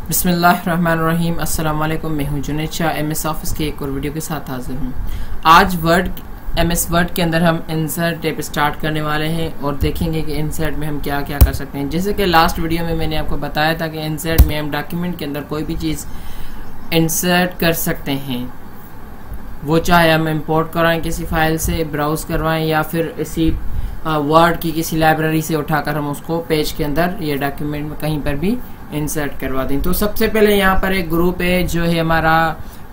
बिस्मिल्लाहिर्रहमानिर्रहीम। अस्सलाम वालेकुम। मैं हूं जुनैद शाह, एमएस ऑफिस के एक और वीडियो के साथ हाजिर हूं। आज एमएस वर्ड के अंदर हम इंसर्ट टैब स्टार्ट करने वाले हैं और देखेंगे कि इंसर्ट में हम क्या क्या कर सकते हैं। जैसे कि लास्ट वीडियो में मैंने आपको बताया था कि इंसर्ट में हम डॉक्यूमेंट के अंदर कोई भी चीज़ इंसर्ट कर सकते हैं, वो चाहे हम इंपोर्ट करवाएं किसी फाइल से, ब्राउज करवाएं, या फिर इसी वर्ड की किसी लाइब्रेरी से उठाकर हम उसको पेज के अंदर या डॉक्यूमेंट में कहीं पर भी इंसर्ट करवा दें। तो सबसे पहले यहाँ पर एक ग्रुप है जो है हमारा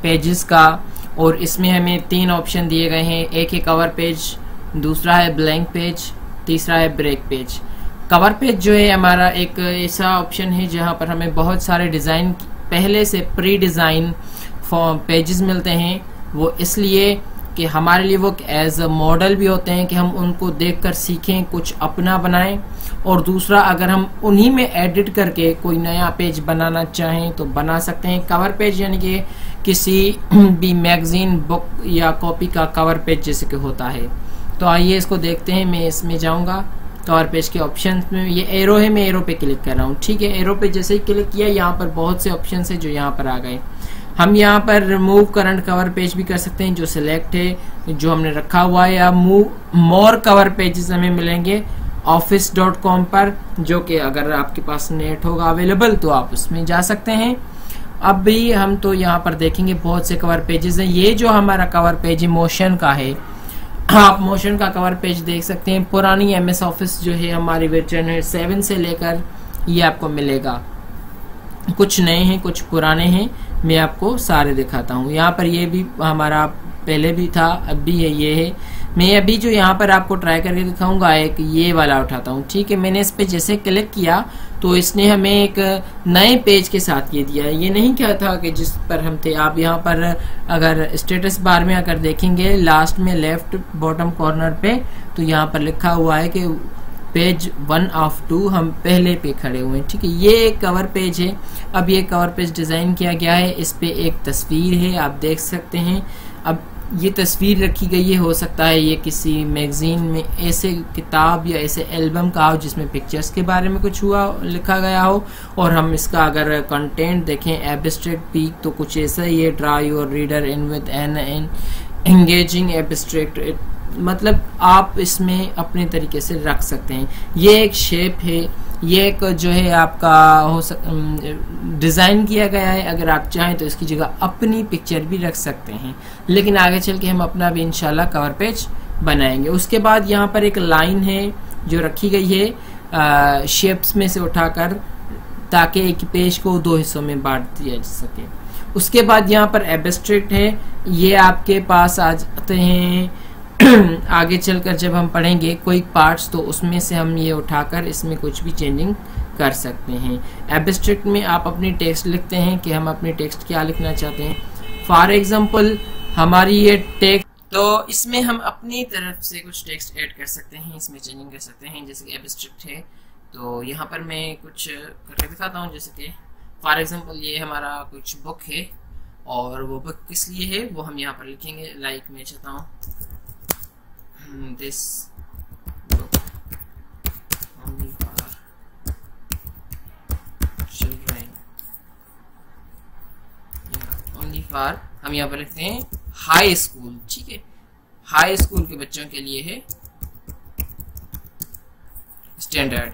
पेजेस का, और इसमें हमें 3 ऑप्शन दिए गए हैं। एक है कवर पेज, दूसरा है ब्लैंक पेज, तीसरा है ब्रेक पेज। कवर पेज जो है हमारा एक ऐसा ऑप्शन है जहाँ पर हमें बहुत सारे डिज़ाइन पहले से प्री डिज़ाइन पेजेस मिलते हैं। वो इसलिए कि हमारे लिए वो एज अ मॉडल भी होते हैं कि हम उनको देखकर सीखें, कुछ अपना बनाएं। और दूसरा, अगर हम उन्हीं में एडिट करके कोई नया पेज बनाना चाहें तो बना सकते हैं। कवर पेज यानी कि किसी भी मैगजीन, बुक या कॉपी का कवर पेज जैसे कि होता है। तो आइए इसको देखते हैं। मैं इसमें जाऊंगा कवर पेज के ऑप्शन में, ये एरो है, मैं एरो पे क्लिक कर रहा हूँ। ठीक है, एरो पे जैसे ही क्लिक किया यहाँ पर बहुत से ऑप्शन है जो यहाँ पर आ गए। हम यहाँ पर रिमूव करंट कवर पेज भी कर सकते हैं जो सिलेक्ट है, जो हमने रखा हुआ है, या मोर कवर पेजेस हमें मिलेंगे office.com पर, जो कि अगर आपके पास नेट होगा अवेलेबल तो आप उसमें जा सकते हैं। अब भी हम तो यहाँ पर देखेंगे बहुत से कवर पेजेस हैं। ये जो हमारा कवर पेज है मोशन का है, आप मोशन का कवर पेज देख सकते हैं। पुरानी एमएस ऑफिस जो है हमारी वर्जन है 7 से लेकर ये आपको मिलेगा। कुछ नए हैं, कुछ पुराने हैं, मैं आपको सारे दिखाता हूँ। यहाँ पर ये भी हमारा पहले भी था, अब भी है, ये है। मैं अभी जो यहाँ पर आपको ट्राई करके दिखाऊंगा, एक ये वाला उठाता हूँ। ठीक है, मैंने इस पे जैसे क्लिक किया तो इसने हमें एक नए पेज के साथ ये दिया है। ये नहीं क्या था कि जिस पर हम थे। आप यहाँ पर अगर स्टेटस बार में अगर देखेंगे लास्ट में लेफ्ट बॉटम कॉर्नर पे, तो यहाँ पर लिखा हुआ है कि पेज 1 of 2, हम पहले पे खड़े हुए हैं। ठीक है, ये एक कवर पेज है। अब ये कवर पेज डिजाइन किया गया है, इस पे एक तस्वीर है, आप देख सकते हैं। अब ये तस्वीर रखी गई है, हो सकता है ये किसी मैगजीन में ऐसे किताब या ऐसे एल्बम का हो जिसमें पिक्चर्स के बारे में कुछ हुआ लिखा गया हो। और हम इसका अगर कंटेंट देखें, एब्स्ट्रैक्ट पीक, तो कुछ ऐसा ही है, draw your reader in with an engaging abstract, मतलब आप इसमें अपने तरीके से रख सकते हैं। ये एक शेप है, ये एक जो है आपका डिज़ाइन किया गया है। अगर आप चाहें तो इसकी जगह अपनी पिक्चर भी रख सकते हैं, लेकिन आगे चल के हम अपना भी इंशाल्लाह कवर पेज बनाएंगे। उसके बाद यहाँ पर एक लाइन है जो रखी गई है शेप्स में से उठाकर, ताकि एक पेज को 2 हिस्सों में बांट दिया जा सके। उसके बाद यहाँ पर एब्स्ट्रैक्ट है, ये आपके पास आ जाते हैं आगे चलकर जब हम पढ़ेंगे कोई पार्ट्स, तो उसमें से हम ये उठाकर इसमें कुछ भी चेंजिंग कर सकते हैं। एब्स्ट्रैक्ट में आप अपनी टेक्स्ट लिखते हैं कि हम अपनी टेक्स्ट क्या लिखना चाहते हैं। फॉर एग्जांपल हमारी ये टेक्स्ट, तो इसमें हम अपनी तरफ से कुछ टेक्स्ट ऐड कर सकते हैं, इसमें चेंजिंग कर सकते हैं। जैसे कि एब्स्ट्रैक्ट है तो यहाँ पर मैं कुछ करके दिखाता हूँ। जैसे कि फॉर एग्जांपल ये हमारा कुछ बुक है, और वो बुक किस लिए है वो हम यहाँ पर लिखेंगे। लाइक मैं चाहता हूँ this book only for children, only for, हम यहाँ पर लिखते हैं हाई स्कूल। ठीक है, हाई स्कूल के बच्चों के लिए है स्टैंडर्ड।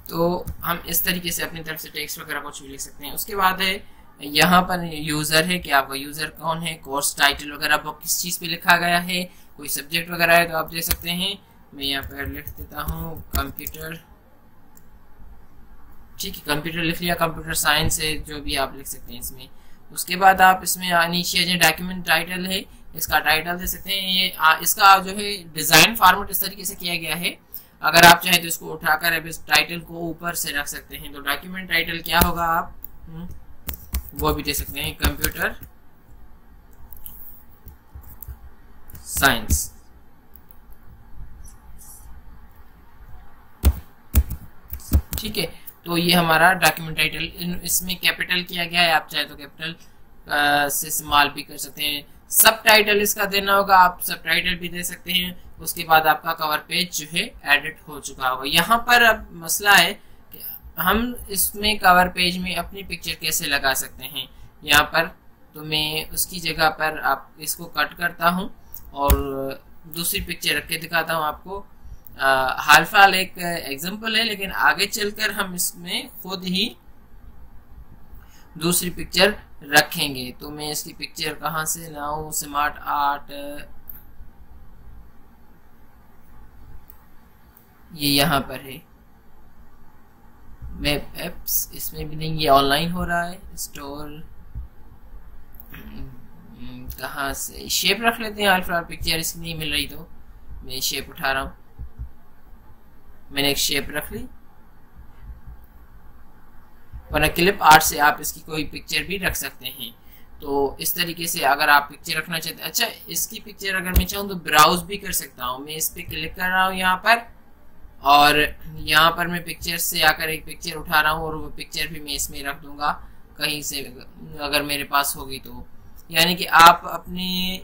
तो हम इस तरीके से अपनी तरफ से टेक्स्ट वगैरह कुछ भी लिख सकते हैं। उसके बाद है यहाँ पर यूजर है कि आपका यूजर कौन है, कोर्स टाइटल वगैरह वो किस चीज पे लिखा गया है, कोई सब्जेक्ट वगैरह है तो आप देख सकते हैं। मैं यहाँ पर लिख देता हूँ कंप्यूटर। ठीक है, कंप्यूटर लिख लिया, कंप्यूटर साइंस है, जो भी आप लिख सकते हैं इसमें। उसके बाद आप इसमें नीचे जो डॉक्यूमेंट टाइटल है, इसका टाइटल दे सकते हैं। ये इसका जो है डिजाइन फॉर्मेट इस तरीके से किया गया है। अगर आप चाहें तो इसको उठाकर अब इस टाइटल को ऊपर से रख सकते हैं। तो डॉक्यूमेंट टाइटल क्या होगा आप वो भी दे सकते हैं, कंप्यूटर साइंस। ठीक है, तो ये हमारा डॉक्यूमेंट टाइटल, इसमें कैपिटल किया गया है। आप चाहे तो कैपिटल से स्मॉल भी कर सकते हैं। सब टाइटल इसका देना होगा, आप सब टाइटल भी दे सकते हैं। उसके बाद आपका कवर पेज जो है एडिट हो चुका होगा। यहाँ पर अब मसला है कि हम इसमें कवर पेज में अपनी पिक्चर कैसे लगा सकते हैं यहाँ पर, तो मैं उसकी जगह पर आप इसको कट करता हूँ और दूसरी पिक्चर रख के दिखाता हूँ आपको। हाल फिलहाल एक एग्जांपल है, लेकिन आगे चलकर हम इसमें खुद ही दूसरी पिक्चर रखेंगे। तो मैं इसकी पिक्चर कहाँ से लाऊं? स्मार्ट आर्ट, ये यहाँ पर है। वेब एप्स, इसमें भी नहीं, ये ऑनलाइन हो रहा है। स्टोर कहाँ से? शेप रख लेते हैं। हाल फिलहाल पिक्चर इसकी नहीं मिल रही तो मैं शेप उठा रहा हूँ। मैंने एक शेप रख ली, वरना क्लिप आर्ट से आप इसकी कोई पिक्चर भी रख सकते हैं। तो इस तरीके से अगर आप पिक्चर रखना चाहते हैं, अच्छा इसकी पिक्चर अगर मैं चाहूँ तो ब्राउज भी कर सकता हूँ। मैं इस पर क्लिक कर रहा हूँ यहाँ पर, और यहाँ पर मैं पिक्चर से आकर एक पिक्चर उठा रहा हूँ और वो पिक्चर भी मैं इसमें रख दूंगा कहीं से अगर मेरे पास होगी तो। यानी कि आप अपने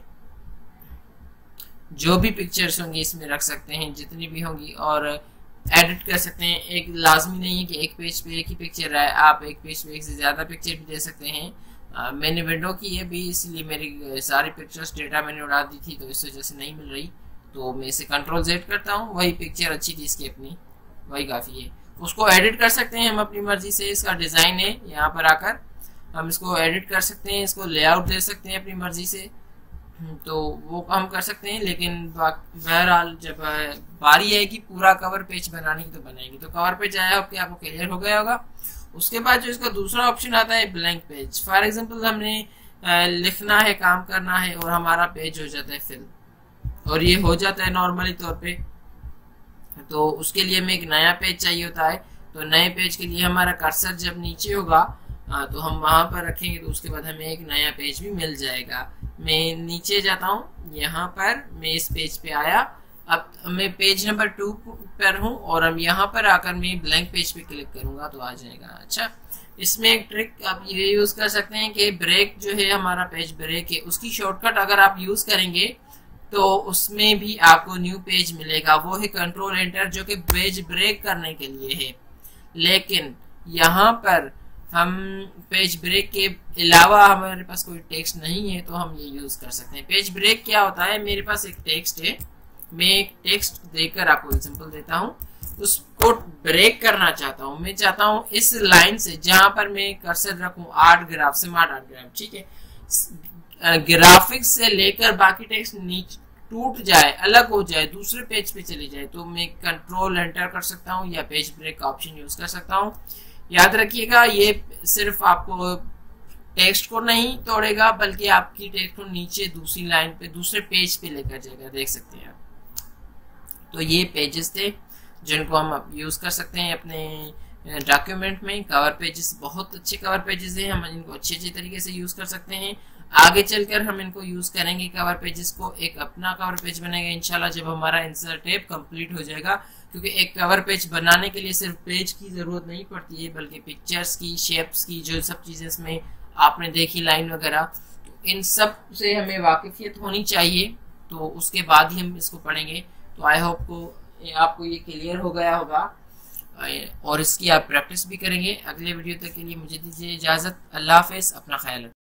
जो भी पिक्चर्स होंगी इसमें रख सकते हैं, जितनी भी होंगी, और एडिट कर सकते हैं। एक लाजमी नहीं है कि एक पेज पे एक ही पिक्चर आए, आप एक पेज पे एक से ज़्यादा पिक्चर भी दे सकते हैं। मैंने विंडो की है भी, इसलिए मेरी सारी पिक्चर्स डेटा मैंने उड़ा दी थी तो इस वजह से नहीं मिल रही। तो मैं इसे कंट्रोल Z करता हूँ, वही पिक्चर अच्छी थी इसकी अपनी, वही काफ़ी है। उसको एडिट कर सकते हैं हम अपनी मर्जी से। इसका डिज़ाइन है, यहाँ पर आकर हम इसको एडिट कर सकते हैं, इसको लेआउट दे सकते हैं अपनी मर्जी से, तो वो हम कर सकते हैं। लेकिन बहरहाल जब बारी है कि पूरा कवर पेज बनाने की तो बनाएंगे। तो कवर पेज आया आपके, आपको क्लियर हो गया होगा। उसके बाद जो इसका दूसरा ऑप्शन आता है ब्लैंक पेज। फॉर एग्जांपल हमने लिखना है, काम करना है और हमारा पेज हो जाता है फिल, और ये हो जाता है नॉर्मली तौर पे। तो उसके लिए हमें एक नया पेज चाहिए होता है। तो नए पेज के लिए हमारा कर्सर जब नीचे होगा तो हम वहां पर रखेंगे, तो उसके बाद हमें एक नया पेज भी मिल जाएगा। मैं नीचे जाता हूँ, यहाँ पर मैं इस पेज पे आया। अब मैं पेज नंबर 2 पर हूँ और अब यहाँ पर आकर मैं ब्लैंक पेज पे क्लिक करूंगा तो आ जाएगा। अच्छा, इसमें एक ट्रिक आप ये यूज कर सकते हैं कि ब्रेक जो है, हमारा पेज ब्रेक है, उसकी शॉर्टकट अगर आप यूज करेंगे तो उसमें भी आपको न्यू पेज मिलेगा। वो है कंट्रोल एंटर, जो कि पेज ब्रेक करने के लिए है। लेकिन यहाँ पर हम पेज ब्रेक के अलावा हमारे पास कोई टेक्स्ट नहीं है तो हम ये यूज कर सकते हैं। पेज ब्रेक क्या होता है? मेरे पास एक टेक्स्ट है, मैं एक टेक्स्ट देकर आपको एग्जांपल देता हूँ। उसको ब्रेक करना चाहता हूँ, मैं चाहता हूँ इस लाइन से जहां पर मैं कर्सर रखूँ, art graph, smart art graph, ठीक है, ग्राफिक्स से लेकर बाकी टेक्स्ट नीचे टूट जाए, अलग हो जाए, दूसरे पेज पे चली जाए, तो मैं कंट्रोल एंटर कर सकता हूँ या पेज ब्रेक का ऑप्शन यूज कर सकता हूँ। याद रखिएगा, ये सिर्फ आपको टेक्स्ट को नहीं तोड़ेगा बल्कि आपकी टेक्स्ट को नीचे दूसरी लाइन पे, दूसरे पेज पे लेकर जाएगा। देख सकते हैं आप। तो ये पेजेस थे जिनको हम यूज कर सकते हैं अपने डॉक्यूमेंट में। कवर पेजेस बहुत अच्छे कवर पेजेस हैं, हम इनको अच्छे तरीके से यूज कर सकते हैं। आगे चलकर हम इनको यूज करेंगे कवर पेजेस को, एक अपना कवर पेज बनेगा इंशाल्लाह जब हमारा इंसर्ट टैब कंप्लीट हो जाएगा। क्योंकि एक कवर पेज बनाने के लिए सिर्फ पेज की जरूरत नहीं पड़ती है, बल्कि पिक्चर्स की, शेप्स की, जो सब चीजें इसमें आपने देखी, लाइन वगैरह, तो इन सब से हमें वाकिफियत होनी चाहिए। तो उसके बाद ही हम इसको पढ़ेंगे। तो आई होप को आपको ये क्लियर हो गया होगा और इसकी आप प्रैक्टिस भी करेंगे। अगले वीडियो तक के लिए मुझे दीजिए इजाजत। अल्लाह हाफिज, अपना ख्याल रखें।